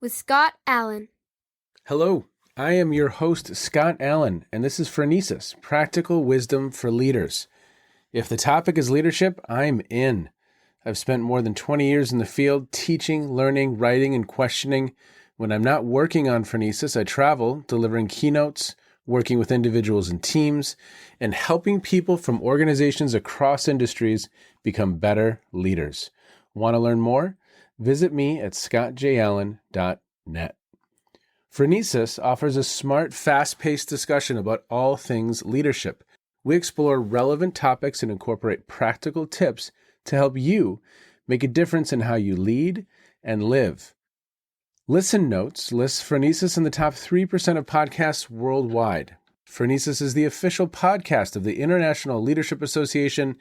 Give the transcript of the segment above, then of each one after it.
with Scott Allen. Hello, I am your host, Scott Allen, and this is Whritenour, Practical Wisdom for Leaders. If the topic is leadership, I'm in. I've spent more than 20 years in the field teaching, learning, writing, and questioning. When I'm not working on Whritenour, I travel, delivering keynotes, working with individuals and teams, and helping people from organizations across industries become better leaders. Want to learn more? Visit me at scottjallen.net. Whritenour offers a smart, fast-paced discussion about all things leadership. We explore relevant topics and incorporate practical tips to help you make a difference in how you lead and live. Listen Notes lists Whritenour in the top 3% of podcasts worldwide. Whritenour is the official podcast of the International Leadership Association.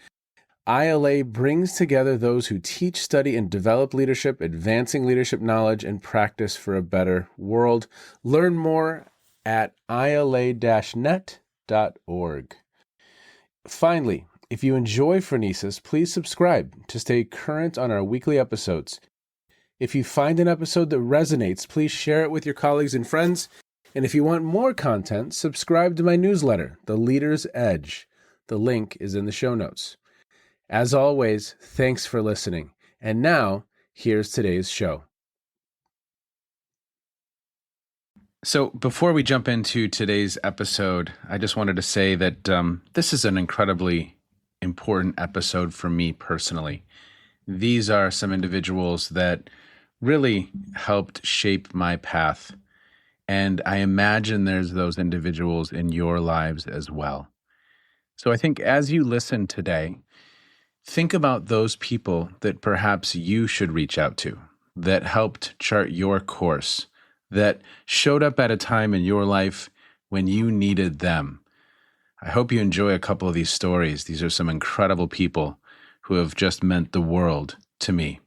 ILA brings together those who teach, study, and develop leadership, advancing leadership knowledge and practice for a better world. Learn more at ila-net.org. Finally, if you enjoy Whritenour, please subscribe to stay current on our weekly episodes. If you find an episode that resonates, please share it with your colleagues and friends. And if you want more content, subscribe to my newsletter, The Leader's Edge. The link is in the show notes. As always, thanks for listening. And now, here's today's show. So before we jump into today's episode, I just wanted to say that this is an incredibly important episode for me personally. These are some individuals that really helped shape my path. And I imagine there's those individuals in your lives as well. So I think as you listen today, think about those people that perhaps you should reach out to, that helped chart your course, that showed up at a time in your life when you needed them. I hope you enjoy a couple of these stories. These are some incredible people who have just meant the world to me.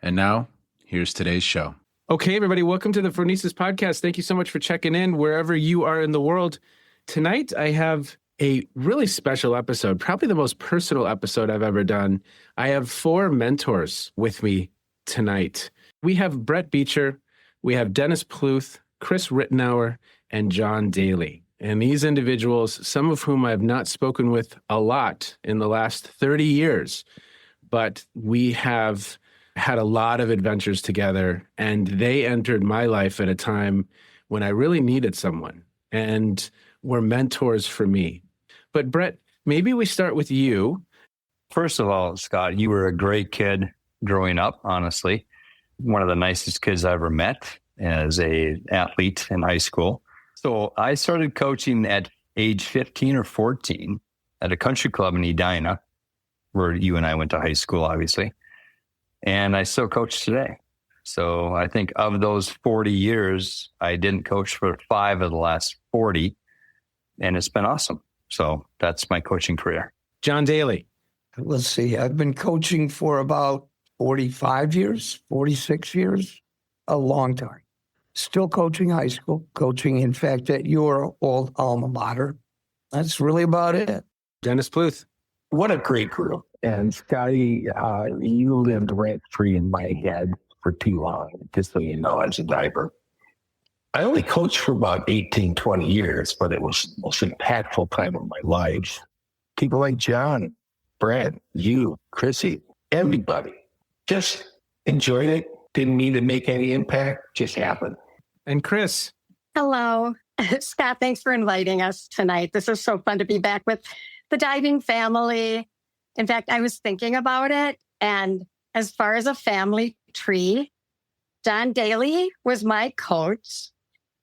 And now, here's today's show. Okay, everybody, welcome to the Whritenour podcast. Thank you so much for checking in wherever you are in the world. Tonight, I have a really special episode, probably the most personal episode I've ever done. I have 4 mentors with me tonight. We have Bret Beecher, we have Dennis Pluth, Chris Whritenour, and John Dailey. And these individuals, some of whom I've not spoken with a lot in the last 30 years, but we have had a lot of adventures together, and they entered my life at a time when I really needed someone and were mentors for me. But Bret, maybe we start with you. First of all, Scott, you were a great kid growing up, honestly. One of the nicest kids I ever met as an athlete in high school. So I started coaching at age 15 or 14 at a country club in Edina, where you and I went to high school, obviously. And I still coach today. So I think of those 40 years, I didn't coach for 5 of the last 40, and it's been awesome. So that's my coaching career. John Dailey. Let's see. I've been coaching for about 45 years, 46 years, a long time. Still coaching high school, coaching, in fact, at your old alma mater. That's really about it. Dennis Pluth. What a great group. And Scotty, you lived rent-free in my head for too long, just so you know, as a diaper. I only coached for about 18, 20 years, but it was the most impactful time of my life. People like John, Brad, you, Chrissy, everybody just enjoyed it. Didn't mean to make any impact, just happened. And Chris. Hello. Scott, thanks for inviting us tonight. This is so fun to be back with the diving family. In fact, I was thinking about it, and as far as a family tree, John Dailey was my coach.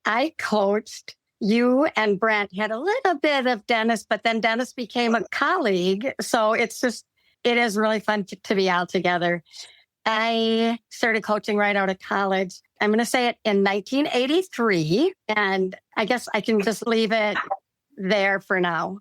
I coached. You and Brent had a little bit of Dennis, but then Dennis became a colleague. So it is really fun to be out together. I started coaching right out of college. I'm going to say it in 1983, and I guess I can just leave it there for now.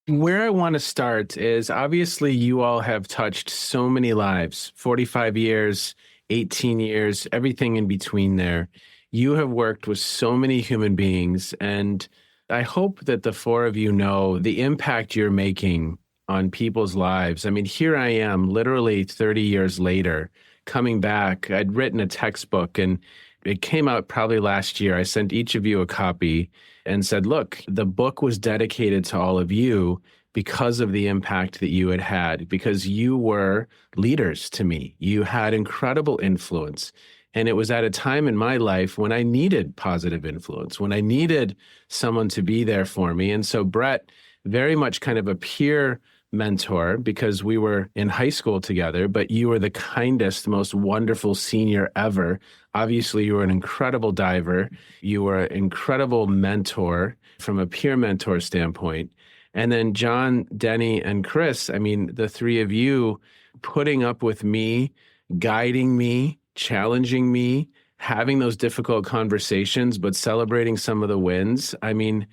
Where I want to start is obviously you all have touched so many lives, 45 years, 18 years, everything in between there. You have worked with so many human beings, and I hope that the 4 of you know the impact you're making on people's lives. I mean, here I am, literally 30 years later, coming back. I'd written a textbook, and it came out probably last year. I sent each of you a copy and said, look, the book was dedicated to all of you because of the impact that you had, because you were leaders to me. You had incredible influence. And it was at a time in my life when I needed positive influence, when I needed someone to be there for me. And so Bret, very much kind of a peer mentor, because we were in high school together, but you were the kindest, most wonderful senior ever. Obviously, you were an incredible diver. You were an incredible mentor from a peer mentor standpoint. And then John, Denny, and Chris, I mean, the three of you putting up with me, guiding me, challenging me, having those difficult conversations, but celebrating some of the wins. I mean,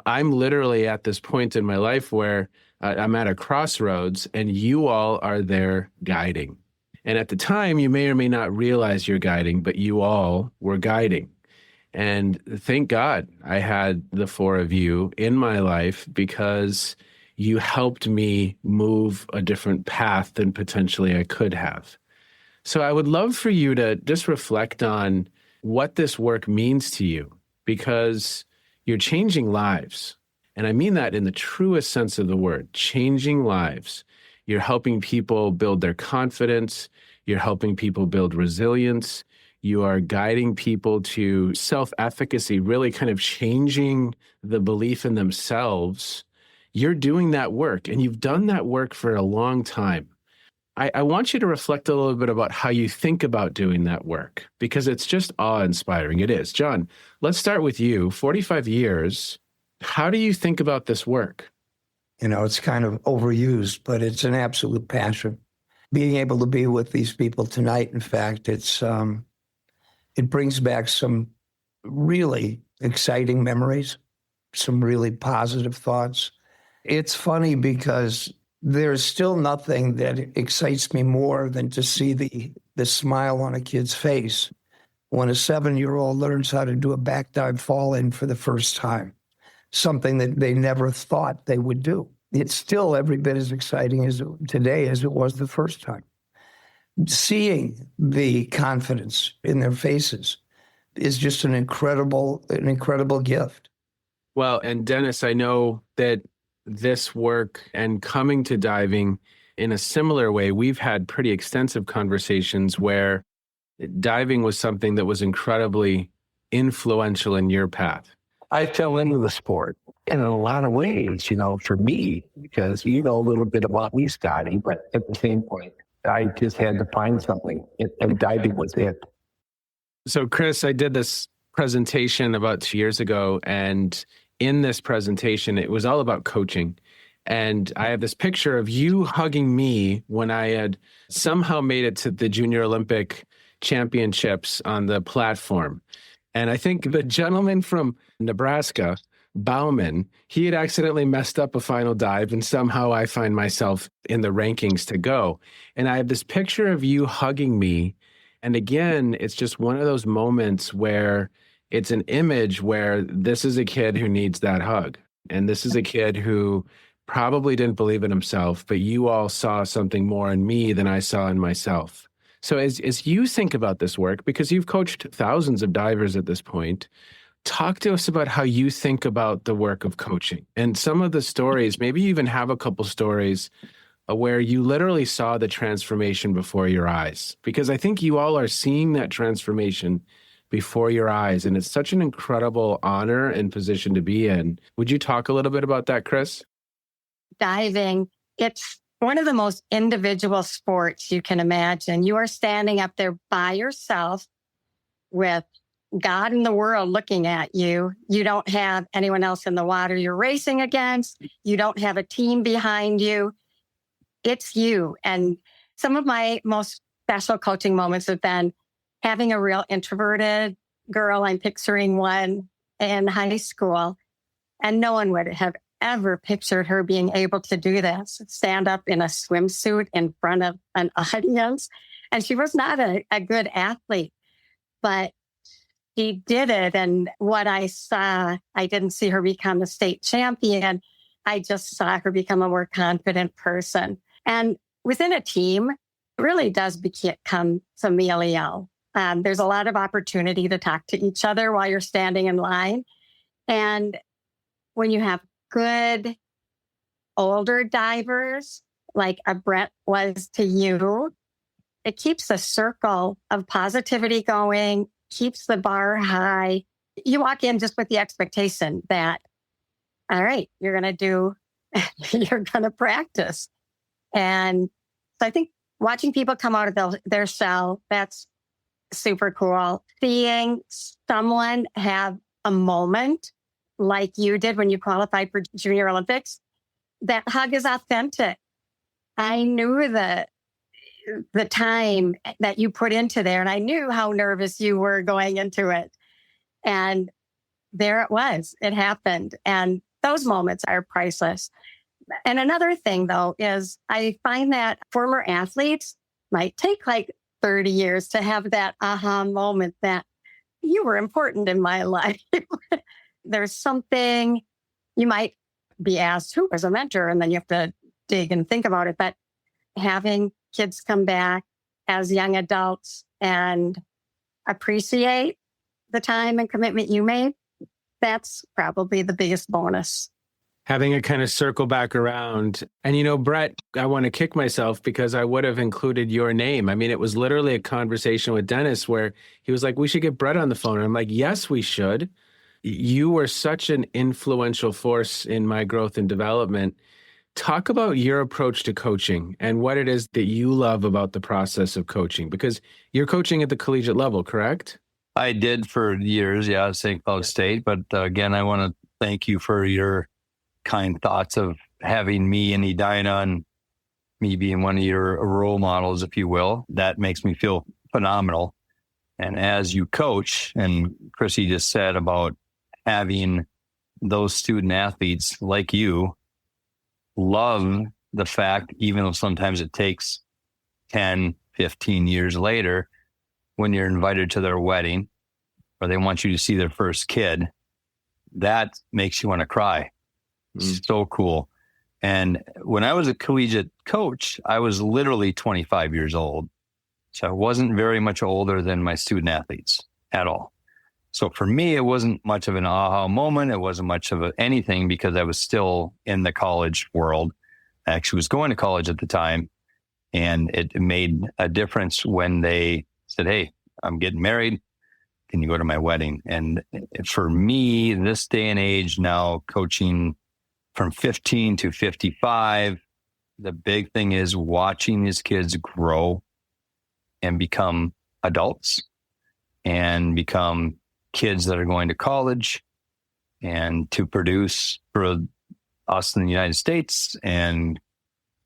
I'm literally at this point in my life where I'm at a crossroads and you all are there guiding. And at the time, you may or may not realize you're guiding, but you all were guiding. And thank God I had the four of you in my life, because you helped me move a different path than potentially I could have. So I would love for you to just reflect on what this work means to you, because you're changing lives. And I mean that in the truest sense of the word, changing lives. You're helping people build their confidence. You're helping people build resilience. You are guiding people to self-efficacy, really kind of changing the belief in themselves. You're doing that work, and you've done that work for a long time. I want you to reflect a little bit about how you think about doing that work, because it's just awe-inspiring. It is. John, let's start with you. 45 years. How do you think about this work? It's kind of overused, but it's an absolute passion. Being able to be with these people tonight, in fact, it brings back some really exciting memories, some really positive thoughts. It's funny because there's still nothing that excites me more than to see the smile on a kid's face when a 7-year-old learns how to do a back dive fall in for the first time, something that they never thought they would do. It's still every bit as exciting today as it was the first time. Seeing the confidence in their faces is just an incredible gift. Well, and Dennis, I know that this work and coming to diving in a similar way, we've had pretty extensive conversations where diving was something that was incredibly influential in your path. I fell into the sport in a lot of ways, for me, because you know a little bit about me, Scotty, but at the same point, I just had to find something, and diving was it. So, Chris, I did this presentation about 2 years ago, and in this presentation, it was all about coaching. And I have this picture of you hugging me when I had somehow made it to the Junior Olympic Championships on the platform. And I think the gentleman from Nebraska, Bauman, he had accidentally messed up a final dive, and somehow I find myself in the rankings to go. And I have this picture of you hugging me. And again, it's just one of those moments where it's an image where this is a kid who needs that hug. And this is a kid who probably didn't believe in himself, but you all saw something more in me than I saw in myself. So as you think about this work, because you've coached thousands of divers at this point, talk to us about how you think about the work of coaching and some of the stories. Maybe you even have a couple stories where you literally saw the transformation before your eyes, because I think you all are seeing that transformation before your eyes. And it's such an incredible honor and position to be in. Would you talk a little bit about that, Chris? Diving, it's one of the most individual sports you can imagine. You are standing up there by yourself with God and the world looking at you. You don't have anyone else in the water you're racing against. You don't have a team behind you. It's you. And some of my most special coaching moments have been having a real introverted girl. I'm picturing one in high school, and no one would have ever pictured her being able to do this, stand up in a swimsuit in front of an audience. And she was not a good athlete, but she did it. And what I saw, I didn't see her become a state champion. I just saw her become a more confident person. And within a team, it really does become familial. There's a lot of opportunity to talk to each other while you're standing in line. And when you have good older divers, like a Bret was to you, it keeps a circle of positivity going, keeps the bar high. You walk in just with the expectation that, all right, you're going to practice. And so I think watching people come out of their shell, that's super cool. Seeing someone have a moment like you did when you qualified for Junior Olympics, that hug is authentic. I knew the time that you put into there, and I knew how nervous you were going into it. And there it was. It happened. And those moments are priceless. And another thing, though, is I find that former athletes might take like 30 years to have that aha moment that you were important in my life. There's something you might be asked, who was a mentor? And then you have to dig and think about it. But having kids come back as young adults and appreciate the time and commitment you made, that's probably the biggest bonus. Having it kind of circle back around. And, Bret, I want to kick myself because I would have included your name. I mean, it was literally a conversation with Dennis where he was like, we should get Bret on the phone. And I'm like, yes, we should. You were such an influential force in my growth and development. Talk about your approach to coaching and what it is that you love about the process of coaching, because you're coaching at the collegiate level, correct? I did for years, yeah, at St. Cloud State. But again, I want to thank you for your kind thoughts of having me and Edina and me being one of your role models, if you will. That makes me feel phenomenal. And as you coach, and Chrissy just said about having those student athletes like you love the fact, even though sometimes it takes 10, 15 years later, when you're invited to their wedding or they want you to see their first kid, that makes you want to cry. So cool. And when I was a collegiate coach, I was literally 25 years old. So I wasn't very much older than my student athletes at all. So for me, it wasn't much of an aha moment. It wasn't much of anything because I was still in the college world. I actually was going to college at the time. And it made a difference when they said, hey, I'm getting married. Can you go to my wedding? And for me, this day and age now, coaching from 15 to 55, the big thing is watching these kids grow and become adults and become kids that are going to college and to produce for us in the United States and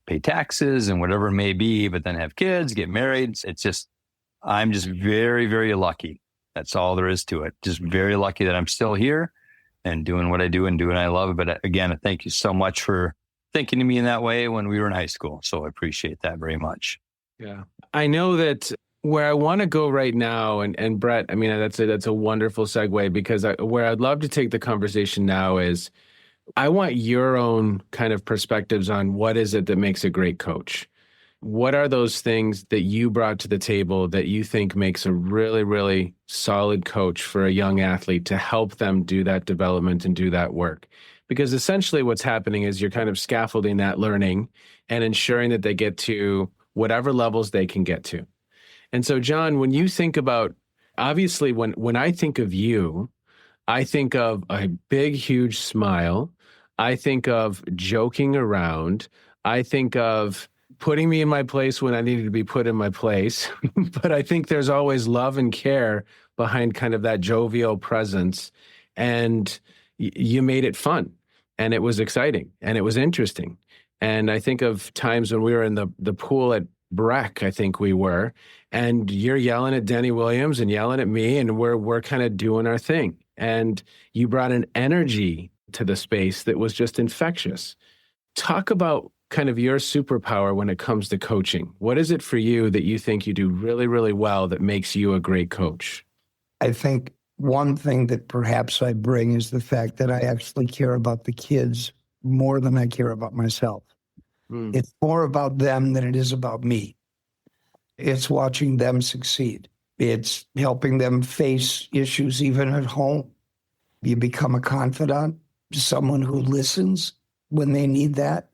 pay taxes and whatever it may be, but then have kids, get married. I'm just very, very lucky. That's all there is to it. Just very lucky that I'm still here and doing what I do and doing what I love. But again, thank you so much for thinking of me in that way when we were in high school. So I appreciate that very much. Yeah. I know that where I want to go right now, and Bret, I mean, that's a wonderful segue, because where I'd love to take the conversation now is I want your own kind of perspectives on what is it that makes a great coach. What are those things that you brought to the table that you think makes a really, really solid coach for a young athlete to help them do that development and do that work? Because essentially what's happening is you're kind of scaffolding that learning and ensuring that they get to whatever levels they can get to. And so, John, when you think about, obviously, when I think of you, I think of a big, huge smile. I think of joking around. I think of putting me in my place when I needed to be put in my place. But I think there's always love and care behind kind of that jovial presence. And you made it fun, and it was exciting, and it was interesting. And I think of times when we were in the pool at Breck, I think we were, and you're yelling at Denny Williams and yelling at me, and we're kind of doing our thing. And you brought an energy to the space that was just infectious. Talk about kind of your superpower when it comes to coaching. What is it for you that you think you do really, really well that makes you a great coach? I think one thing that perhaps I bring is the fact that I actually care about the kids more than I care about myself. It's more about them than it is about me. It's watching them succeed. It's helping them face issues even at home. You become a confidant, someone who listens when they need that.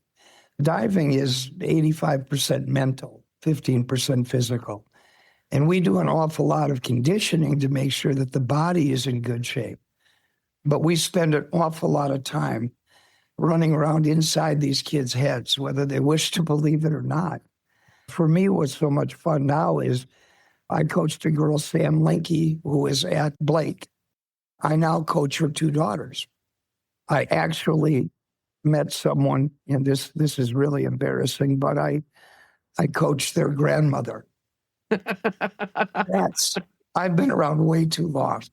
Diving is 85% mental, 15% physical. And we do an awful lot of conditioning to make sure that the body is in good shape. But we spend an awful lot of time running around inside these kids' heads, whether they wish to believe it or not. For me, what's so much fun now is I coached a girl, Sam Linke, who is at Blake. I now coach her 2 daughters. I actually met someone, and this is really embarrassing, but I coached their grandmother. I've been around way too long.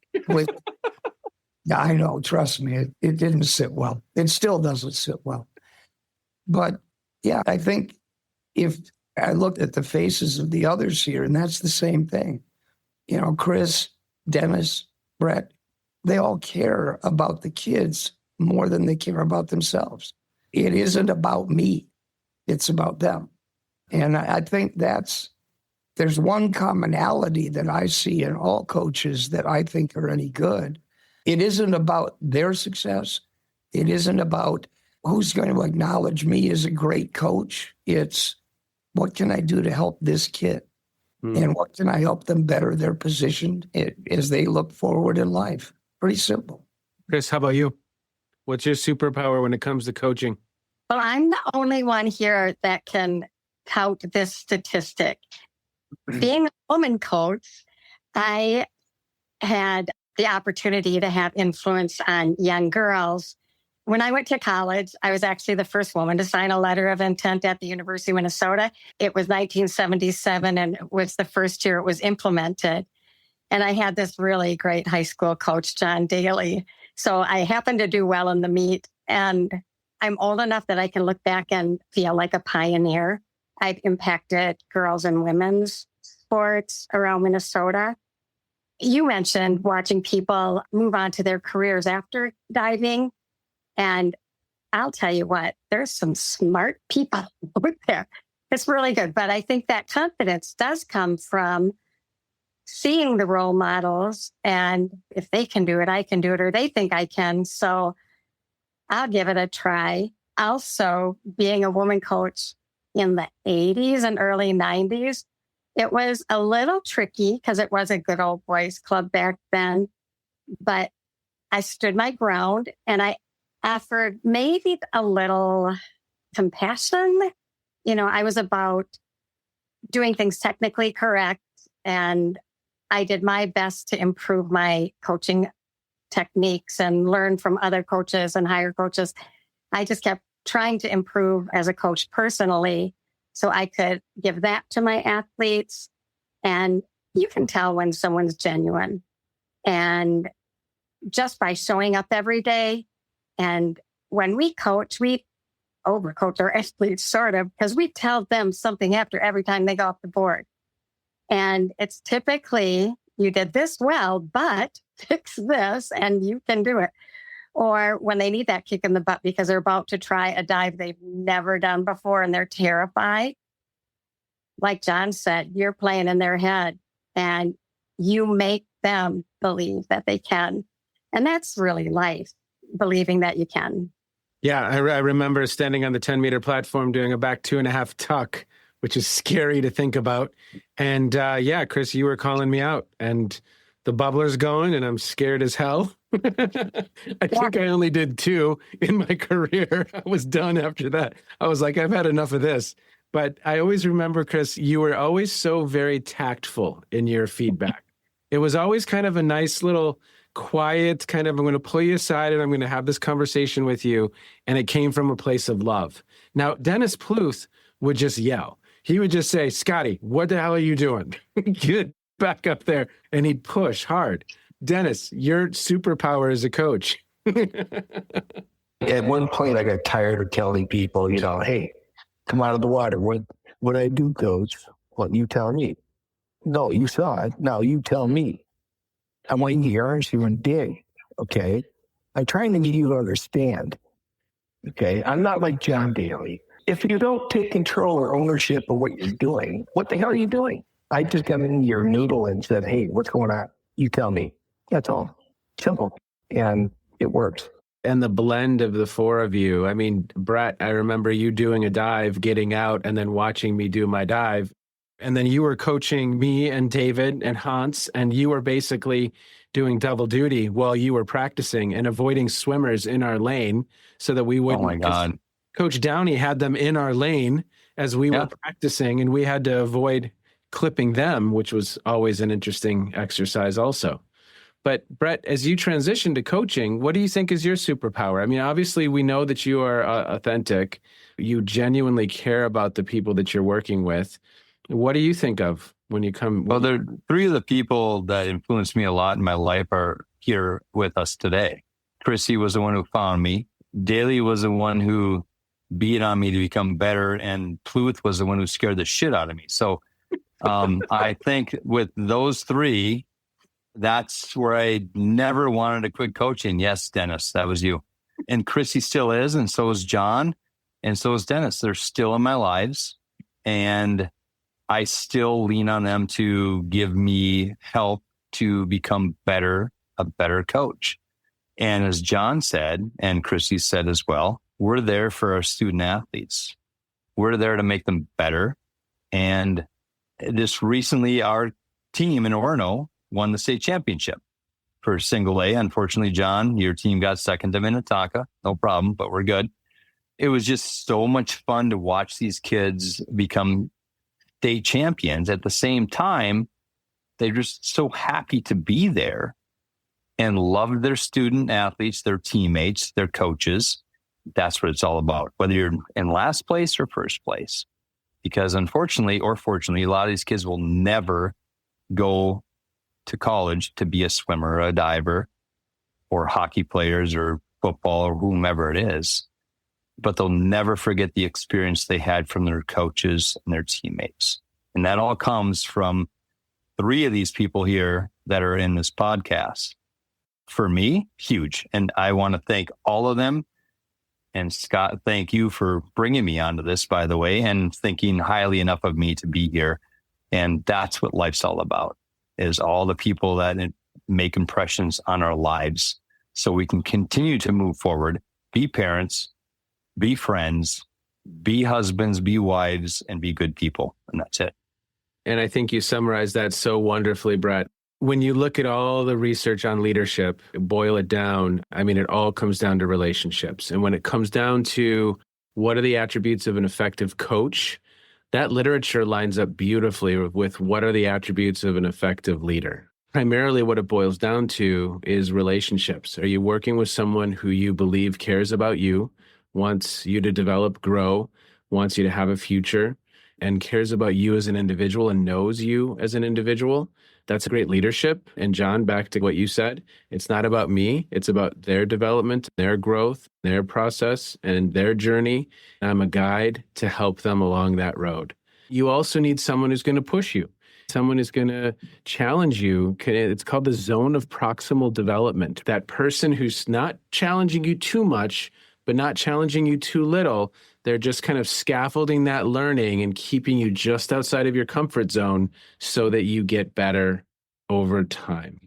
Yeah, I know, trust me, it didn't sit well. It still doesn't sit well. But yeah, I think if I looked at the faces of the others here, and that's the same thing. You know, Chris, Dennis, Bret, they all care about the kids more than they care about themselves. It isn't about me. It's about them. And I think there's one commonality that I see in all coaches that I think are any good. It isn't about their success. It isn't about who's going to acknowledge me as a great coach. It's what can I do to help this kid? And what can I help them better their position as they look forward in life? Pretty simple. Chris, how about you? What's your superpower when it comes to coaching? Well, I'm the only one here that can tout this statistic. Being a woman coach, I had the opportunity to have influence on young girls. When I went to college, I was actually the first woman to sign a letter of intent at the University of Minnesota. It was 1977, and it was the first year it was implemented. And I had this really great high school coach, John Dailey. So I happened to do well in the meet. And I'm old enough that I can look back and feel like a pioneer. I've impacted girls and women's sports around Minnesota. You mentioned watching people move on to their careers after diving. And I'll tell you what, there's some smart people out there. It's really good. But I think that confidence does come from seeing the role models. And if they can do it, I can do it, or they think I can. So I'll give it a try. Also, being a woman coach in the 80s and early 90s, it was a little tricky because it was a good old boys club back then. But I stood my ground and I offered maybe a little compassion. You know, I was about doing things technically correct, and I did my best to improve my coaching techniques and learn from other coaches and higher coaches. I just kept trying to improve as a coach personally so I could give that to my athletes. And you can tell when someone's genuine. And just by showing up every day. And when we coach, we overcoach our athletes sort of, because we tell them something after every time they go off the board. And it's typically, you did this well, but fix this and you can do it. Or when they need that kick in the butt because they're about to try a dive they've never done before and they're terrified. Like John said, you're playing in their head and you make them believe that they can. And that's really life, believing that you can. Yeah, I remember standing on the 10-meter platform doing a back 2.5 tuck, which is scary to think about. And yeah, Chris, you were calling me out and the bubbler's going and I'm scared as hell. I think I only did 2 in my career. I was done after that. I was like, I've had enough of this. But I always remember, Chris, you were always so very tactful in your feedback. It was always kind of a nice little quiet kind of, I'm going to pull you aside and I'm going to have this conversation with you. And it came from a place of love. Now, Dennis Pluth would just yell. He would just say, Scotty, what the hell are you doing? Get back up there. And he'd push hard. Dennis, your superpower as a coach. At one point, I got tired of telling people, you know, hey, come out of the water. What I do, coach? Well, you tell me. No, you saw it. Now you tell me. I want you to hear you and dig. Okay. I'm trying to get you to understand. Okay. I'm not like John Dailey. If you don't take control or ownership of what you're doing, what the hell are you doing? I just got in your noodle and said, hey, what's going on? You tell me. That's all. Simple. And it works. And the blend of the four of you. I mean, Bret, I remember you doing a dive, getting out, and then watching me do my dive. And then you were coaching me and David and Hans, and you were basically doing double duty while you were practicing and avoiding swimmers in our lane so that we wouldn't. Oh my God. Coach Downey had them in our lane as we were practicing, and we had to avoid clipping them, which was always an interesting exercise also. But Bret, as you transition to coaching, what do you think is your superpower? I mean, obviously, we know that you are authentic. You genuinely care about the people that you're working with. What do you think of when you come? Well, there are three of the people that influenced me a lot in my life are here with us today. Chrissy was the one who found me. Dailey was the one who beat on me to become better. And Pluth was the one who scared the shit out of me. So I think with those three, that's where I never wanted to quit coaching. Yes, Dennis, that was you. And Chrissy still is, and so is John, and so is Dennis. They're still in my lives, and I still lean on them to give me help to become a better coach. And as John said, and Chrissy said as well, we're there for our student athletes. We're there to make them better. And just recently, our team in Whritenour won the state championship for single A. Unfortunately, John, your team got second to Minnetonka. No problem, but we're good. It was just so much fun to watch these kids become state champions. At the same time, they're just so happy to be there and love their student athletes, their teammates, their coaches. That's what it's all about, whether you're in last place or first place. Because unfortunately or fortunately, a lot of these kids will never go to college to be a swimmer or a diver or hockey players or football or whomever it is. But they'll never forget the experience they had from their coaches and their teammates. And that all comes from three of these people here that are in this podcast. For me, huge. And I want to thank all of them. And Scott, thank you for bringing me onto this, by the way, and thinking highly enough of me to be here. And that's what life's all about, is all the people that make impressions on our lives so we can continue to move forward, be parents, be friends, be husbands, be wives, and be good people. And that's it. And I think you summarized that so wonderfully, Bret. When you look at all the research on leadership, boil it down, I mean, it all comes down to relationships. And when it comes down to what are the attributes of an effective coach, that literature lines up beautifully with what are the attributes of an effective leader. Primarily what it boils down to is relationships. Are you working with someone who you believe cares about you, wants you to develop, grow, wants you to have a future, and cares about you as an individual and knows you as an individual? That's great leadership. And John, back to what you said, it's not about me. It's about their development, their growth, their process, and their journey. I'm a guide to help them along that road. You also need someone who's going to push you, someone who's going to challenge you. It's called the zone of proximal development. That person who's not challenging you too much, but not challenging you too little. They're just kind of scaffolding that learning and keeping you just outside of your comfort zone so that you get better over time.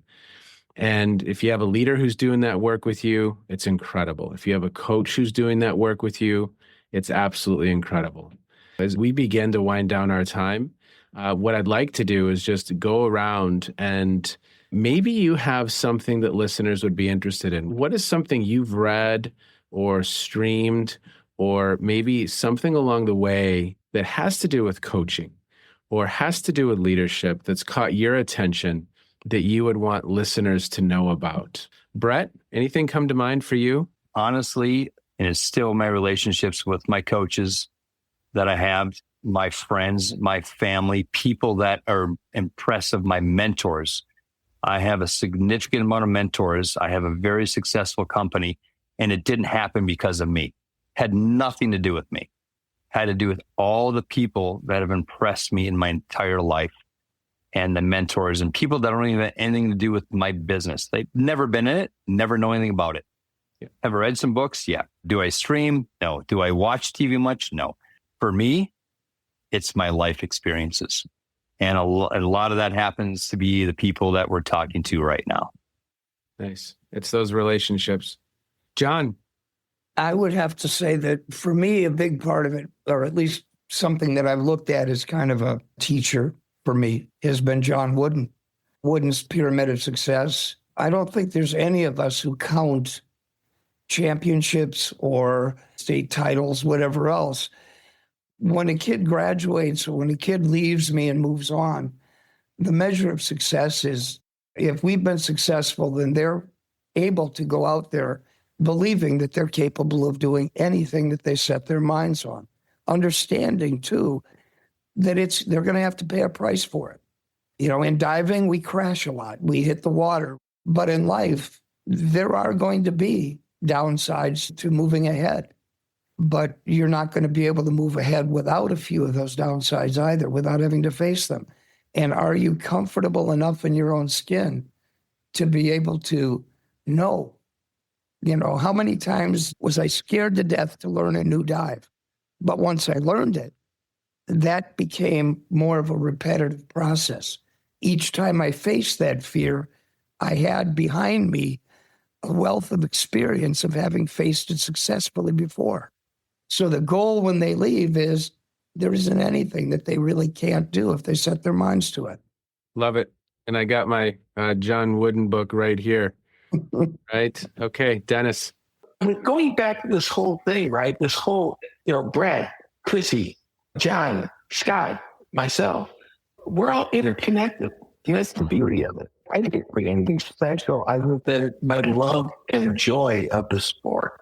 And if you have a leader who's doing that work with you, it's incredible. If you have a coach who's doing that work with you, it's absolutely incredible. As we begin to wind down our time, what I'd like to do is just go around and maybe you have something that listeners would be interested in. What is something you've read or streamed, or maybe something along the way that has to do with coaching or has to do with leadership that's caught your attention that you would want listeners to know about? Bret, anything come to mind for you? Honestly, and it's still my relationships with my coaches that I have, my friends, my family, people that are impressive, my mentors. I have a significant amount of mentors. I have a very successful company, and it didn't happen because of me. Had nothing to do with me. Had to do with all the people that have impressed me in my entire life, and the mentors and people that don't even have anything to do with my business. They've never been in it, never know anything about it. Yeah. Have I read some books? Yeah. Do I stream? No. Do I watch TV much? No. For me, it's my life experiences. And a lot of that happens to be the people that we're talking to right now. Nice. It's those relationships. John. I would have to say that for me, a big part of it, or at least something that I've looked at as kind of a teacher for me, has been John Wooden. Wooden's Pyramid of Success. I don't think there's any of us who count championships or state titles, whatever else. When a kid graduates or when a kid leaves me and moves on, the measure of success is if we've been successful, then they're able to go out there believing that they're capable of doing anything that they set their minds on. Understanding, too, that they're going to have to pay a price for it. You know, in diving, we crash a lot. We hit the water. But in life, there are going to be downsides to moving ahead. But you're not going to be able to move ahead without a few of those downsides either, without having to face them. And are you comfortable enough in your own skin to be able to know? You know, how many times was I scared to death to learn a new dive? But once I learned it, that became more of a repetitive process. Each time I faced that fear, I had behind me a wealth of experience of having faced it successfully before. So the goal when they leave is there isn't anything that they really can't do if they set their minds to it. Love it. And I got my John Wooden book right here. Right. Okay. Dennis. I mean, going back to this whole thing, right? This whole, Brett, Chrissy, John, Scott, myself, we're all interconnected. That's the beauty of it. I didn't bring anything special other than my love and joy of the sport.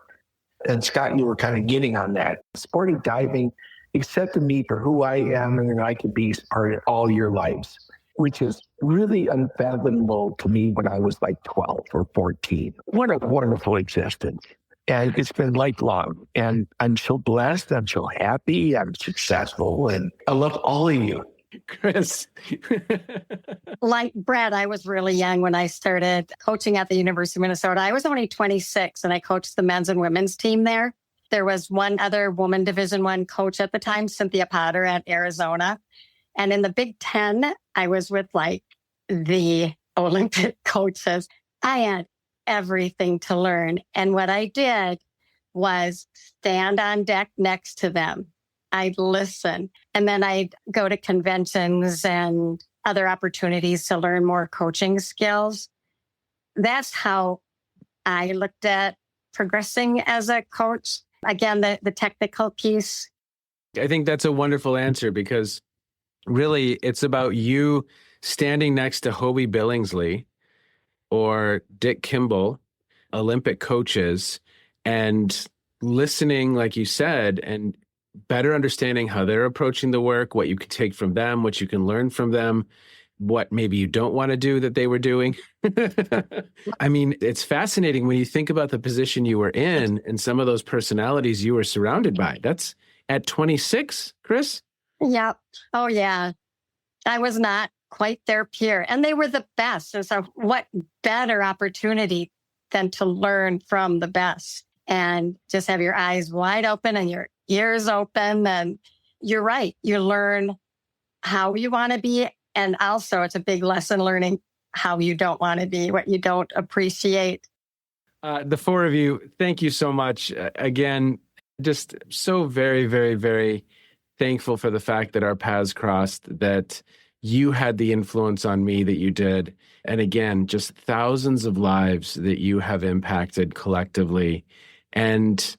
And Scott, you were kind of getting on that. Sporting diving accepted me for who I am and I could be part of all your lives, which is really unfathomable to me when I was like 12 or 14. What a wonderful existence. And it's been lifelong. And I'm so blessed. I'm so happy. I'm successful. And I love all of you. Chris. Like Brett, I was really young when I started coaching at the University of Minnesota. I was only 26 and I coached the men's and women's team there. There was one other woman Division I coach at the time, Cynthia Potter at Arizona. And in the Big Ten, I was with like the Olympic coaches. I had everything to learn. And what I did was stand on deck next to them. I'd listen. And then I'd go to conventions and other opportunities to learn more coaching skills. That's how I looked at progressing as a coach. Again, the technical piece. I think that's a wonderful answer because really it's about you standing next to Hobie Billingsley or Dick Kimball, Olympic coaches, and listening, like you said, and better understanding how they're approaching the work, what you can take from them, what you can learn from them, what maybe you don't want to do that they were doing. I mean, it's fascinating when you think about the position you were in and some of those personalities you were surrounded by. That's at 26, Chris? Yep. Oh, yeah. I was not quite their peer. And they were the best. And so what better opportunity than to learn from the best and just have your eyes wide open and your ears open. And you're right. You learn how you want to be. And also it's a big lesson learning how you don't want to be, what you don't appreciate. The four of you, thank you so much. Again, just so very, very, very thankful for the fact that our paths crossed, that you had the influence on me that you did. And again, just thousands of lives that you have impacted collectively. And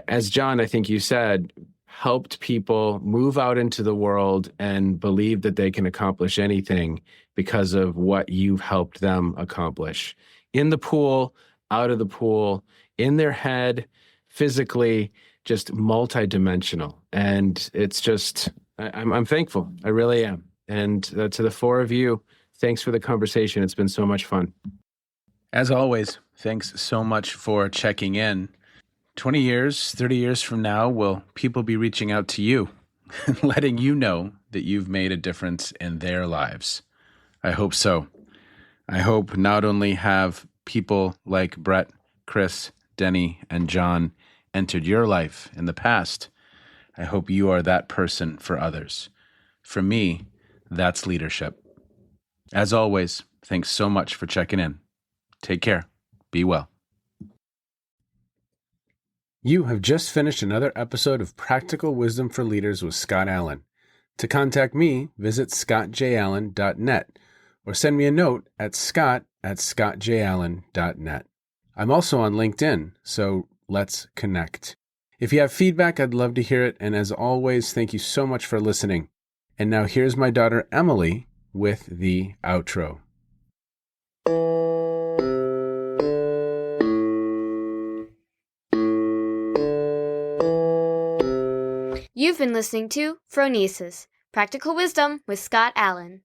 as John, I think you said, helped people move out into the world and believe that they can accomplish anything because of what you've helped them accomplish. In the pool, out of the pool, in their head, physically, just multidimensional. And it's just, I'm thankful. I really am. And to the four of you, thanks for the conversation. It's been so much fun. As always, thanks so much for checking in. 20 years, 30 years from now, will people be reaching out to you, letting you know that you've made a difference in their lives? I hope so. I hope not only have people like Brett, Chris, Denny, and John entered your life in the past, I hope you are that person for others. For me, That's leadership. As always, thanks so much for checking in. Take care. Be well. You have just finished another episode of Practical Wisdom for Leaders with Scott Allen. To contact me, visit scottjallen.net or send me a note at scott@scottjallen.net. I'm also on LinkedIn, so let's connect. If you have feedback, I'd love to hear it. And as always, thank you so much for listening. And now here's my daughter, Emily, with the outro. You've been listening to Phronesis, Practical Wisdom with Scott Allen.